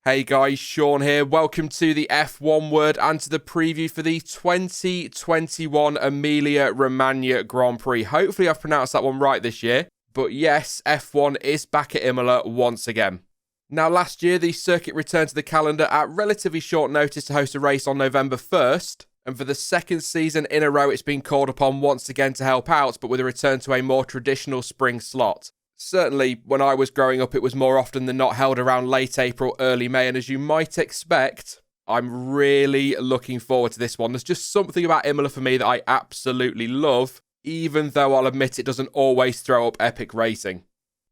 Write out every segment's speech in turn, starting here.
Hey guys, Sean here. Welcome to the F1 Word and to the preview for the 2021 Emilia Romagna Grand Prix. Hopefully I've pronounced that one right this year. But yes, F1 is back at Imola once again. Now last year, the circuit returned to the calendar at relatively short notice to host a race on November 1st. And for the second season in a row, it's been called upon once again to help out, but with a return to a more traditional spring slot. Certainly, when I was growing up, it was more often than not held around late April, early May, and as you might expect, I'm really looking forward to this one. There's just something about Imola for me that I absolutely love, even though I'll admit it doesn't always throw up epic racing.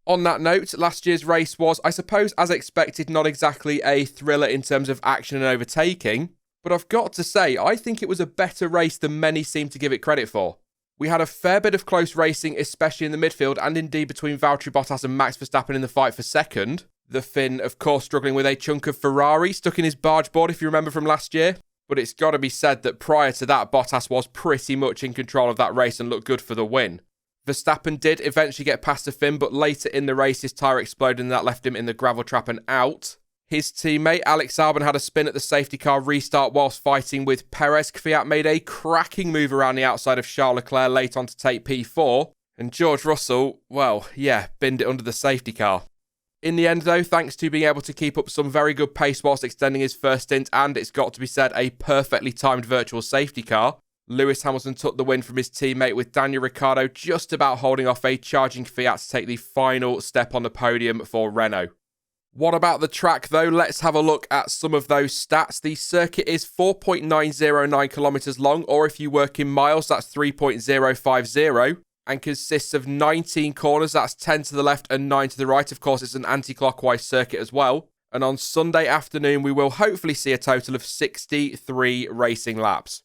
On that note, last year's race was, I suppose, as expected, not exactly a thriller in terms of action and overtaking, but I've got to say, I think it was a better race than many seem to give it credit for. We had a fair bit of close racing, especially in the midfield, and indeed between Valtteri Bottas and Max Verstappen in the fight for second. The Finn, of course, struggling with a chunk of Ferrari stuck in his barge board, if you remember from last year. But it's got to be said that prior to that, Bottas was pretty much in control of that race and looked good for the win. Verstappen did eventually get past the Finn, but later in the race, his tyre exploded and that left him in the gravel trap and out. His teammate, Alex Albon, had a spin at the safety car restart whilst fighting with Perez. Kvyat made a cracking move around the outside of Charles Leclerc late on to take P4. And George Russell, well, yeah, binned it under the safety car. In the end, though, thanks to being able to keep up some very good pace whilst extending his first stint, and it's got to be said, a perfectly timed virtual safety car, Lewis Hamilton took the win from his teammate with Daniel Ricciardo just about holding off a charging Kvyat to take the final step on the podium for Renault. What about the track, though? Let's have a look at some of those stats. The circuit is 4.909 kilometres long, or if you work in miles, that's 3.050, and consists of 19 corners, that's 10 to the left and 9 to the right. Of course, it's an anti-clockwise circuit as well. And on Sunday afternoon, we will hopefully see a total of 63 racing laps.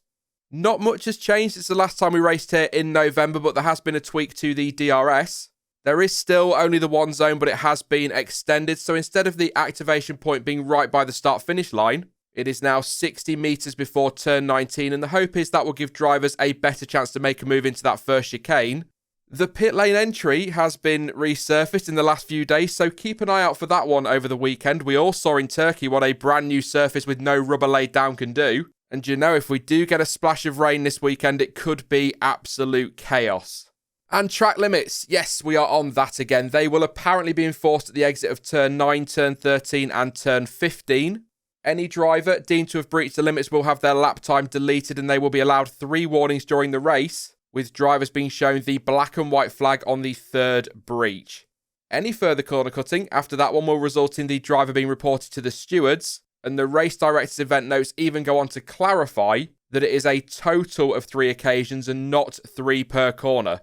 Not much has changed since the last time we raced here in November, but there has been a tweak to the DRS. There is still only the one zone, but it has been extended. So instead of the activation point being right by the start-finish line, it is now 60 metres before turn 19. And the hope is that will give drivers a better chance to make a move into that first chicane. The pit lane entry has been resurfaced in the last few days, so keep an eye out for that one over the weekend. We all saw in Turkey what a brand new surface with no rubber laid down can do. And you know, if we do get a splash of rain this weekend, it could be absolute chaos. And track limits, yes, we are on that again. They will apparently be enforced at the exit of turn 9, turn 13 and turn 15. Any driver deemed to have breached the limits will have their lap time deleted and they will be allowed 3 warnings during the race, with drivers being shown the black and white flag on the third breach. Any further corner cutting after that one will result in the driver being reported to the stewards, and the race director's event notes even go on to clarify that it is a total of 3 occasions and not 3 per corner.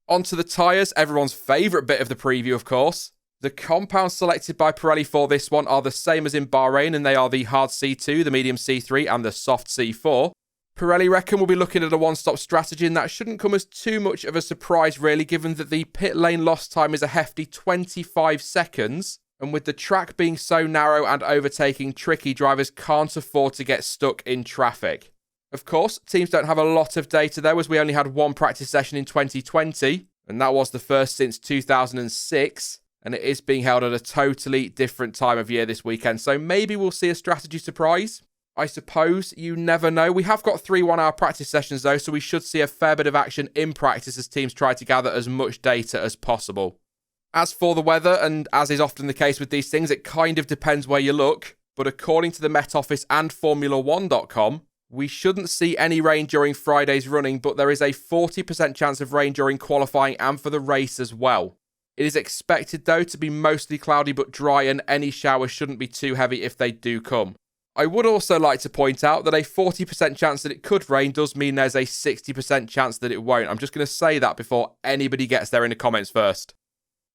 Onto the tyres, everyone's favourite bit of the preview, of course. The compounds selected by Pirelli for this one are the same as in Bahrain, and they are the hard C2, the medium C3 and the soft C4. Pirelli reckon we'll be looking at a one-stop strategy, and that shouldn't come as too much of a surprise really, given that the pit lane lost time is a hefty 25 seconds, and with the track being so narrow and overtaking tricky, drivers can't afford to get stuck in traffic. Of course, teams don't have a lot of data though, as we only had one practice session in 2020, and that was the first since 2006, and it is being held at a totally different time of year this weekend, so maybe we'll see a strategy surprise. I suppose, you never know. We have got 3 1-hour practice sessions though, so we should see a fair bit of action in practice as teams try to gather as much data as possible. As for the weather, and as is often the case with these things, it kind of depends where you look, but according to the Met Office and Formula1.com, we shouldn't see any rain during Friday's running, but there is a 40% chance of rain during qualifying and for the race as well. It is expected, though, to be mostly cloudy but dry, and any showers shouldn't be too heavy if they do come. I would also like to point out that a 40% chance that it could rain does mean there's a 60% chance that it won't. I'm just going to say that before anybody gets there in the comments first.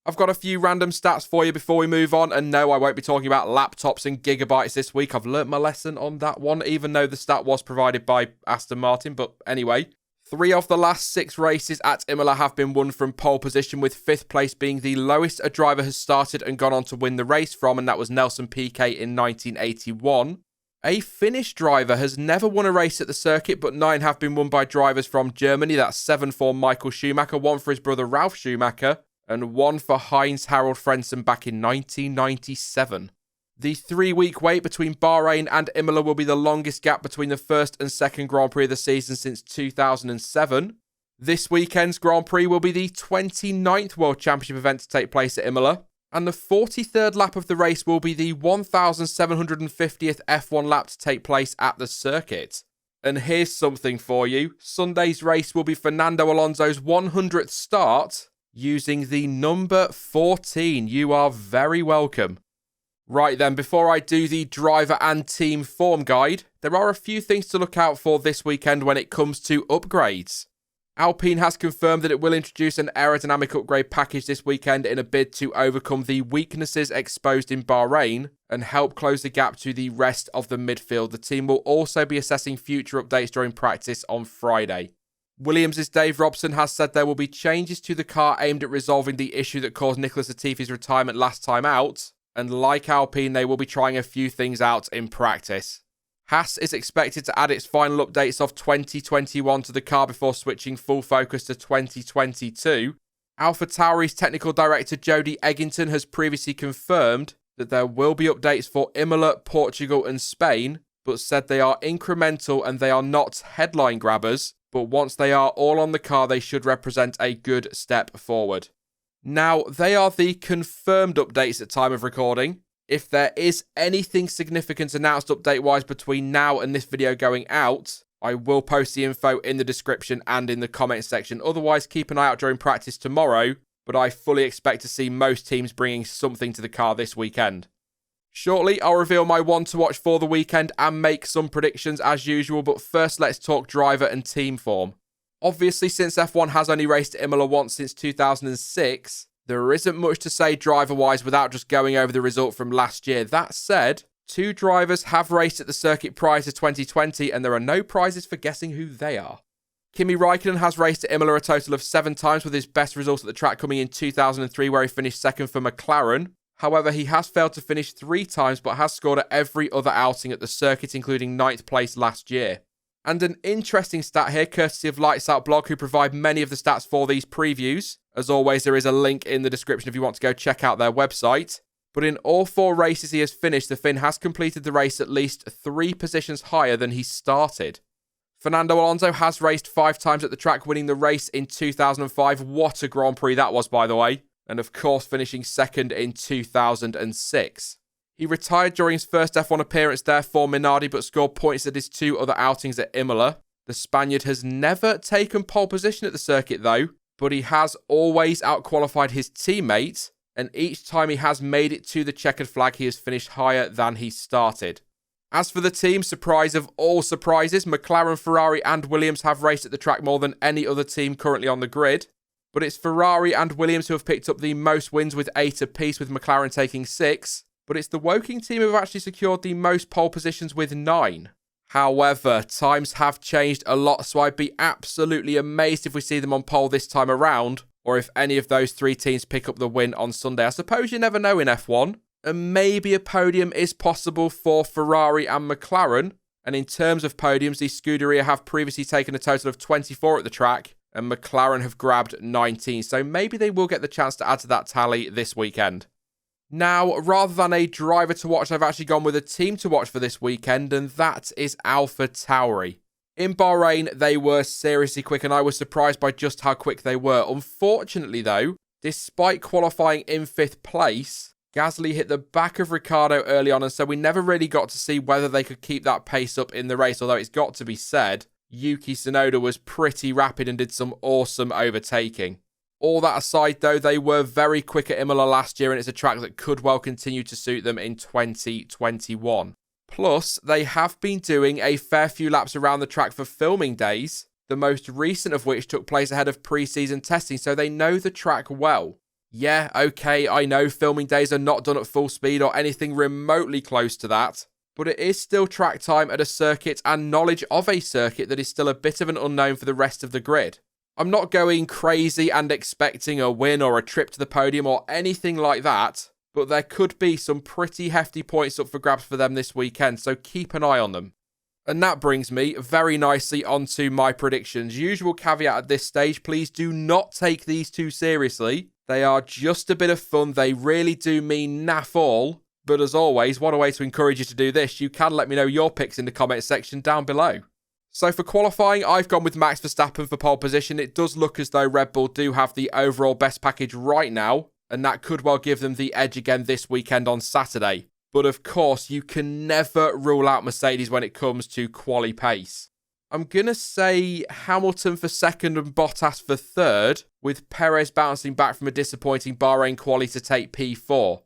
I've got a few random stats for you before we move on, and no, I won't be talking about laptops and gigabytes this week. I've learnt my lesson on that one, even though the stat was provided by Aston Martin, but anyway. 3 of the last 6 races at Imola have been won from pole position, with 5th place being the lowest a driver has started and gone on to win the race from, and that was Nelson Piquet in 1981. A Finnish driver has never won a race at the circuit, but 9 have been won by drivers from Germany. That's 7 for Michael Schumacher, 1 for his brother Ralf Schumacher, and 1 for Heinz Harald Frentzen back in 1997. The 3-week wait between Bahrain and Imola will be the longest gap between the first and second Grand Prix of the season since 2007. This weekend's Grand Prix will be the 29th World Championship event to take place at Imola, and the 43rd lap of the race will be the 1750th F1 lap to take place at the circuit. And here's something for you. Sunday's race will be Fernando Alonso's 100th start using the number 14. You are very welcome. Right then, before I do the driver and team form guide, there are a few things to look out for this weekend when it comes to upgrades. Alpine has confirmed that it will introduce an aerodynamic upgrade package this weekend in a bid to overcome the weaknesses exposed in Bahrain and help close the gap to the rest of the midfield. The team will also be assessing future updates during practice on Friday. Williams' Dave Robson has said there will be changes to the car aimed at resolving the issue that caused Nicholas Latifi's retirement last time out, and like Alpine, they will be trying a few things out in practice. Haas is expected to add its final updates of 2021 to the car before switching full focus to 2022. AlphaTauri's technical director Jody Eggington has previously confirmed that there will be updates for Imola, Portugal and Spain, but said they are incremental and they are not headline grabbers, but once they are all on the car, they should represent a good step forward. Now, they are the confirmed updates at time of recording. If there is anything significant announced update-wise between now and this video going out, I will post the info in the description and in the comment section. Otherwise, keep an eye out during practice tomorrow, but I fully expect to see most teams bringing something to the car this weekend. Shortly, I'll reveal my one to watch for the weekend and make some predictions as usual, but first let's talk driver and team form. Obviously, since F1 has only raced at Imola once since 2006, there isn't much to say driver-wise without just going over the result from last year. That said, 2 drivers have raced at the circuit prior to 2020, and there are no prizes for guessing who they are. Kimi Räikkönen has raced at Imola a total of 7 times, with his best result at the track coming in 2003, where he finished second for McLaren. However, he has failed to finish 3 times, but has scored at every other outing at the circuit, including 9th place last year. And an interesting stat here, courtesy of Lights Out Blog, who provide many of the stats for these previews. As always, there is a link in the description if you want to go check out their website. But in all 4 races he has finished, the Finn has completed the race at least 3 positions higher than he started. Fernando Alonso has raced 5 times at the track, winning the race in 2005. What a Grand Prix that was, by the way. And of course, finishing second in 2006. He retired during his first F1 appearance there for Minardi, but scored points at his 2 other outings at Imola. The Spaniard has never taken pole position at the circuit though, but he has always outqualified his teammate, and each time he has made it to the checkered flag, he has finished higher than he started. As for the team, surprise of all surprises, McLaren, Ferrari and Williams have raced at the track more than any other team currently on the grid. But it's Ferrari and Williams who have picked up the most wins with 8 apiece, with McLaren taking 6. But it's the Woking team who have actually secured the most pole positions with 9. However, times have changed a lot, so I'd be absolutely amazed if we see them on pole this time around, or if any of those 3 teams pick up the win on Sunday. I suppose you never know in F1, and maybe a podium is possible for Ferrari and McLaren. And in terms of podiums, the Scuderia have previously taken a total of 24 at the track, and McLaren have grabbed 19, so maybe they will get the chance to add to that tally this weekend. Now, rather than a driver to watch, I've actually gone with a team to watch for this weekend, and that is AlphaTauri. In Bahrain, they were seriously quick, and I was surprised by just how quick they were. Unfortunately, though, despite qualifying in 5th place, Gasly hit the back of Ricciardo early on, and so we never really got to see whether they could keep that pace up in the race, although it's got to be said, Yuki Tsunoda was pretty rapid and did some awesome overtaking. All that aside, though, they were very quick at Imola last year, and it's a track that could well continue to suit them in 2021. Plus, they have been doing a fair few laps around the track for filming days, the most recent of which took place ahead of pre-season testing, so they know the track well. Yeah, okay, I know filming days are not done at full speed or anything remotely close to that, but it is still track time at a circuit and knowledge of a circuit that is still a bit of an unknown for the rest of the grid. I'm not going crazy and expecting a win or a trip to the podium or anything like that, but there could be some pretty hefty points up for grabs for them this weekend, so keep an eye on them. And that brings me very nicely onto my predictions. Usual caveat at this stage, please do not take these too seriously. They are just a bit of fun. They really do mean naff all. But as always, what a way to encourage you to do this. You can let me know your picks in the comment section down below. So for qualifying, I've gone with Max Verstappen for pole position. It does look as though Red Bull do have the overall best package right now, and that could well give them the edge again this weekend on Saturday. But of course, you can never rule out Mercedes when it comes to quali pace. I'm going to say Hamilton for second and Bottas for third, with Perez bouncing back from a disappointing Bahrain quali to take P4.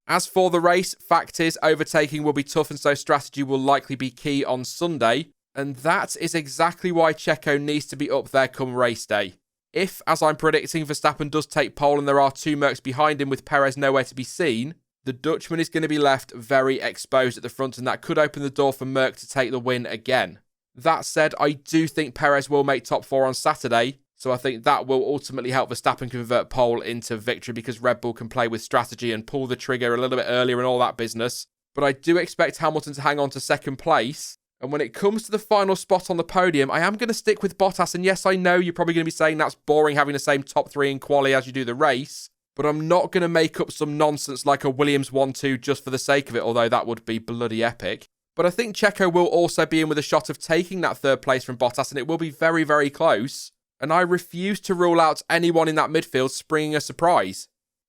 As for the race, fact is, overtaking will be tough and so strategy will likely be key on Sunday, and that is exactly why Checo needs to be up there come race day. If, as I'm predicting, Verstappen does take pole and there are 2 Mercs behind him with Perez nowhere to be seen, the Dutchman is going to be left very exposed at the front, and that could open the door for Merc to take the win again. That said, I do think Perez will make top 4 on Saturday, so I think that will ultimately help Verstappen convert pole into victory because Red Bull can play with strategy and pull the trigger a little bit earlier and all that business. But I do expect Hamilton to hang on to second place, and when it comes to the final spot on the podium, I am going to stick with Bottas, and yes, I know you're probably going to be saying that's boring having the same top 3 in quali as you do the race, but I'm not going to make up some nonsense like a Williams 1-2 just for the sake of it, although that would be bloody epic. But I think Checo will also be in with a shot of taking that third place from Bottas, and it will be very, very close. And I refuse to rule out anyone in that midfield springing a surprise.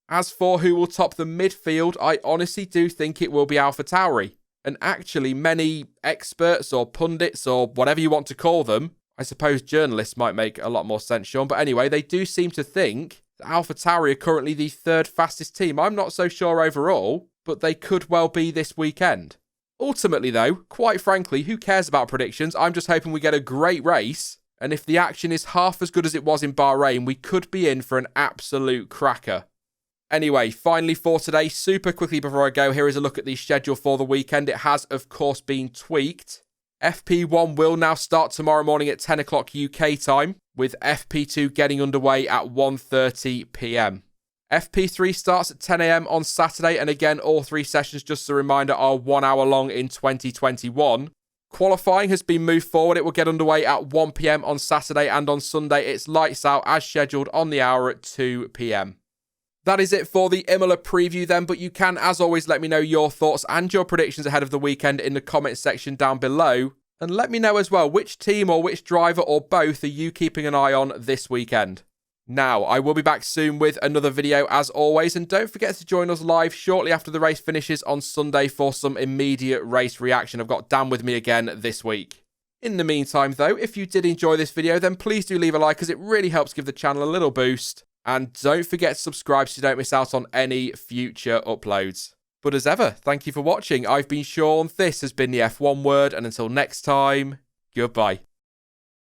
As for who will top the midfield, I honestly do think it will be AlphaTauri. And actually, many experts or pundits or whatever you want to call them, I suppose journalists might make a lot more sense, Sean. But anyway, they do seem to think that AlphaTauri are currently the third fastest team. I'm not so sure overall, but they could well be this weekend. Ultimately, though, quite frankly, who cares about predictions? I'm just hoping we get a great race, and if the action is half as good as it was in Bahrain, we could be in for an absolute cracker. Anyway, finally for today, super quickly before I go, here is a look at the schedule for the weekend. It has, of course, been tweaked. FP1 will now start tomorrow morning at 10 o'clock UK time, with FP2 getting underway at 1:30 PM. FP3 starts at 10 AM on Saturday, and again, all 3 sessions, just a reminder, are 1 hour long in 2021. Qualifying has been moved forward. It will get underway at 1 PM on Saturday, and on Sunday, it's lights out as scheduled on the hour at 2 PM. That is it for the Imola preview then, but you can, as always, let me know your thoughts and your predictions ahead of the weekend in the comment section down below. And let me know as well, which team or which driver or both are you keeping an eye on this weekend? Now, I will be back soon with another video as always, and don't forget to join us live shortly after the race finishes on Sunday for some immediate race reaction. I've got Dan with me again this week. In the meantime though, if you did enjoy this video, then please do leave a like as it really helps give the channel a little boost. And don't forget to subscribe so you don't miss out on any future uploads. But as ever, thank you for watching. I've been Sean, this has been the F1 Word, and until next time, goodbye.